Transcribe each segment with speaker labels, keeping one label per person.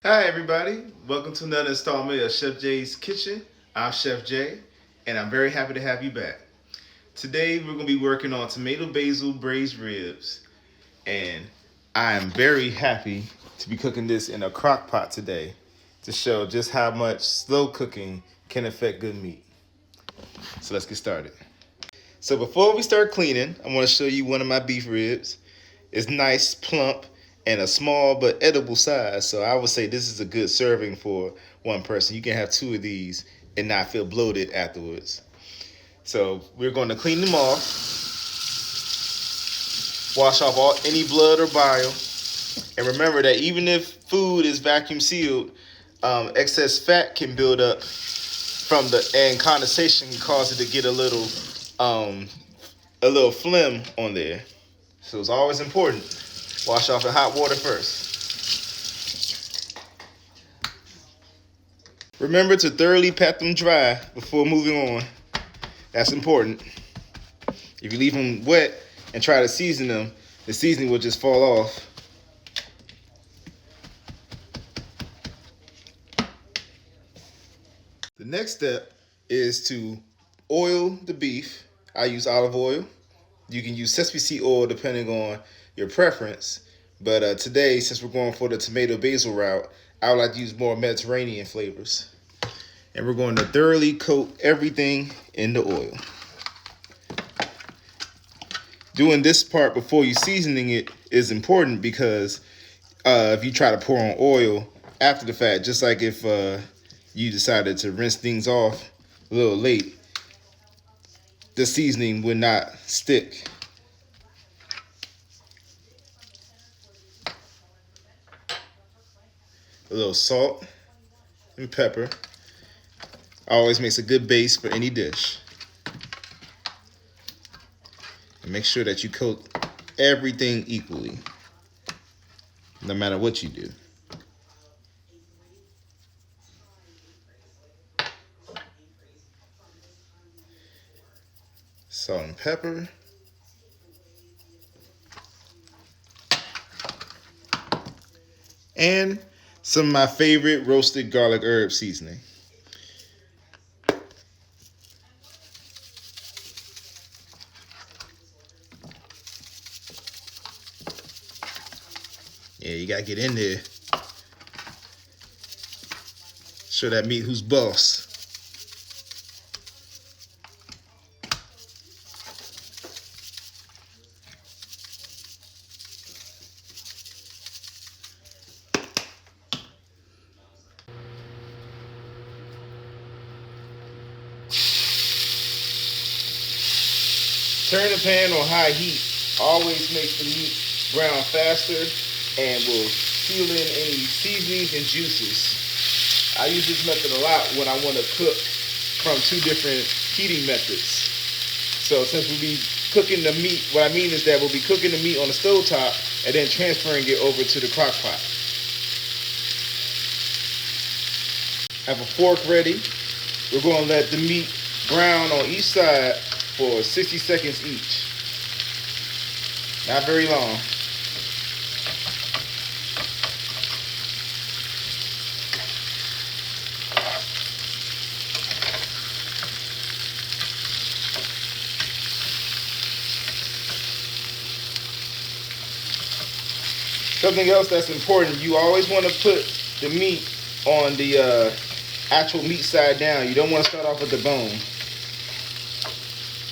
Speaker 1: Hi everybody, welcome to another installment of Chef Jay's Kitchen. I'm Chef Jay, and I'm very happy to have you back. Today we're going to be working on tomato basil braised ribs, and I am very happy to be cooking this in a crock pot today to show just how much slow cooking can affect good meat. So let's get started. So before we start cleaning, I want to show you one of my beef ribs. It's nice, plump, and a small but edible size. So I would say this is a good serving for one person. You can have two of these and not feel bloated afterwards. So we're going to clean them off, wash off any blood or bile, and remember that even if food is vacuum sealed, excess fat can build up and condensation can cause it to get a little phlegm on there. So it's always important. Wash off in hot water first. Remember to thoroughly pat them dry before moving on. That's important. If you leave them wet and try to season them, the seasoning will just fall off. The next step is to oil the beef. I use olive oil. You can use sesame seed oil depending on your preference. But today, since we're going for the tomato basil route, I would like to use more Mediterranean flavors. And we're going to thoroughly coat everything in the oil. Doing this part before you seasoning it is important because if you try to pour on oil after the fact, just like if you decided to rinse things off a little late, the seasoning would not stick. A little salt and pepper always makes a good base for any dish. And make sure that you coat everything equally, no matter what you do. Salt and pepper. And some of my favorite roasted garlic herb seasoning. Yeah, you gotta get in there. Show that meat who's boss. Turn the pan on high heat. Always makes the meat brown faster and will seal in any seasonings and juices. I use this method a lot when I want to cook from two different heating methods. So since we'll be cooking the meat, what I mean is that we'll be cooking the meat on the stove top and then transferring it over to the crock pot. Have a fork ready. We're going to let the meat brown on each side for 60 seconds each. Not very long. Something else that's important, you always want to put the meat on the actual meat side down. You don't want to start off with the bone.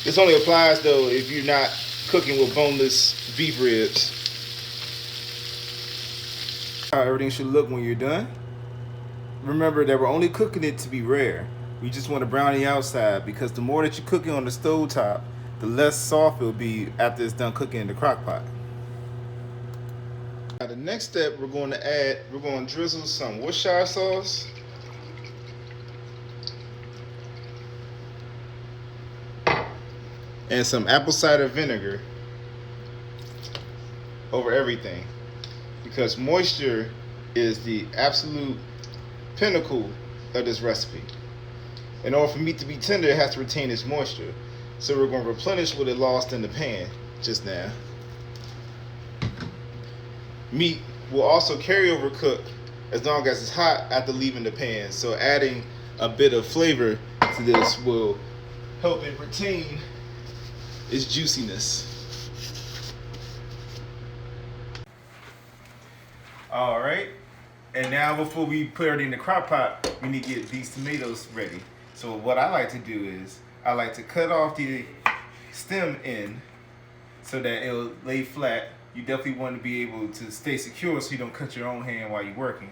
Speaker 1: This only applies though if you're not cooking with boneless beef ribs. How everything should look when you're done. Remember that we're only cooking it to be rare. We just want to brown the outside because the more that you cook it on the stove top, the less soft it'll be after it's done cooking in the crock pot. Now the next step we're going to drizzle some Worcestershire sauce. And some apple cider vinegar over everything because moisture is the absolute pinnacle of this recipe. In order for meat to be tender, it has to retain its moisture. So we're going to replenish what it lost in the pan just now. Meat will also carry over cook as long as it's hot after leaving the pan. So adding a bit of flavor to this will help it retain its juiciness. All right, and now before we put it in the crock pot, we need to get these tomatoes ready. So what I like to do is I like to cut off the stem end so that it'll lay flat. You definitely want to be able to stay secure so you don't cut your own hand while you're working.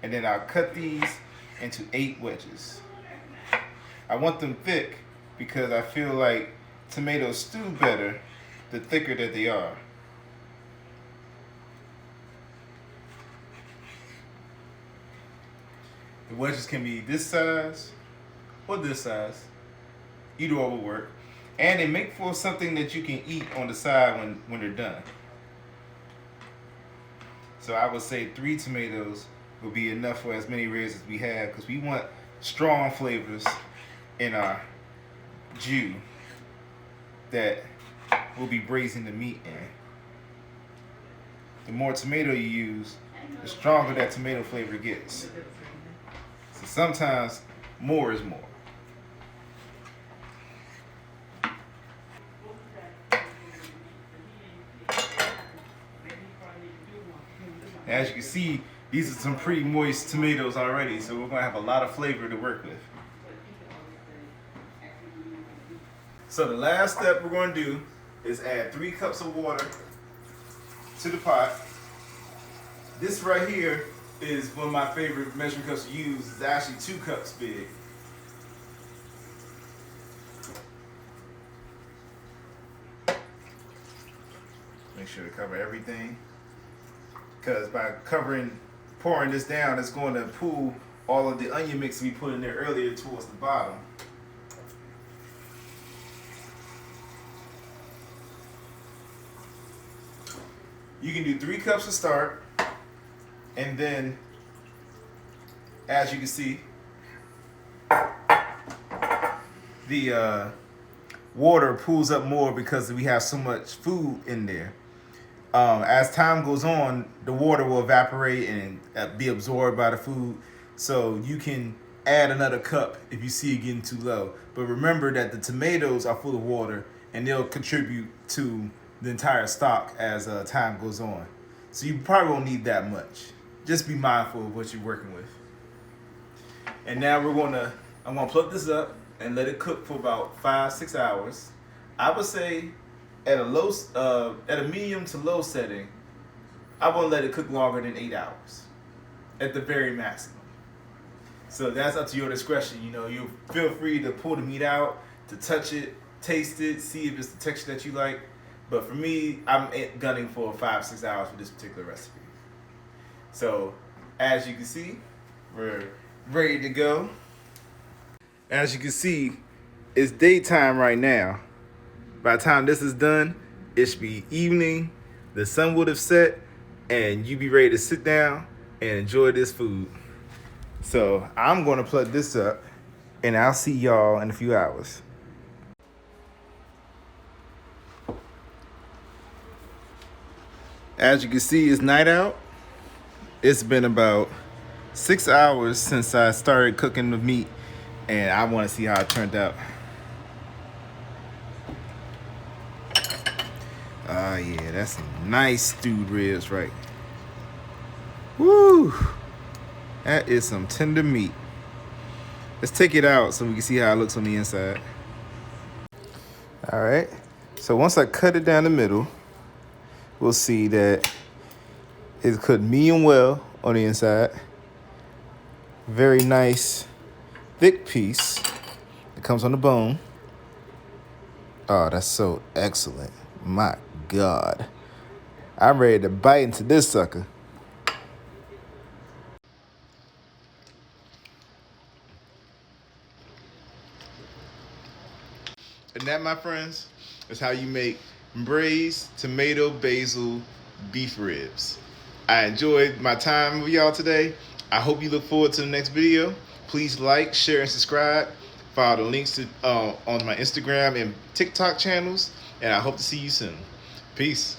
Speaker 1: And then I'll cut these into 8 wedges. I want them thick because I feel like tomatoes stew better the thicker that they are. The wedges can be this size or this size. Either or will work. And they make for something that you can eat on the side when they're done. So I would say 3 tomatoes will be enough for as many ribs as we have, because we want strong flavors in our jus that we'll be braising the meat in. The more tomato you use, the stronger that tomato flavor gets. So sometimes more is more. As you can see, these are some pretty moist tomatoes already, so we're going to have a lot of flavor to work with. So the last step we're going to do is add 3 cups of water to the pot. This right here is one of my favorite measuring cups to use. It's actually 2 cups big. Make sure to cover everything, because by pouring this down, it's going to pull all of the onion mix we put in there earlier towards the bottom. You can do 3 cups to start, and then, as you can see, the water pools up more because we have so much food in there. As time goes on, the water will evaporate and be absorbed by the food. So you can add another cup if you see it getting too low. But remember that the tomatoes are full of water and they'll contribute to the entire stock as time goes on. So you probably won't need that much. Just be mindful of what you're working with. And now I'm gonna plug this up and let it cook for about 5-6 hours. I would say at a medium to low setting, I won't let it cook longer than 8 hours at the very maximum. So that's up to your discretion. You know, you feel free to pull the meat out, to touch it, taste it, see if it's the texture that you like. But for me, I'm gunning for 5-6 hours for this particular recipe. So as you can see, we're ready to go. As you can see, it's daytime right now. By the time this is done, it should be evening, the sun would have set, and you be ready to sit down and enjoy this food. So I'm gonna plug this up, and I'll see y'all in a few hours. As you can see, it's night out. It's been about 6 hours since I started cooking the meat, and I wanna see how it turned out. Oh yeah, that's some nice stewed ribs, right? Woo! That is some tender meat. Let's take it out so we can see how it looks on the inside. All right, so once I cut it down the middle, we'll see that it's cooked medium well on the inside. Very nice, thick piece. It comes on the bone. Oh, that's so excellent. My God. I'm ready to bite into this sucker. And that, my friends, is how you make braised tomato basil beef ribs. I enjoyed my time with y'all today. I hope you look forward to the next video. Please like, share, and subscribe. Follow the links to on my Instagram and TikTok channels. And I hope to see you soon. Peace.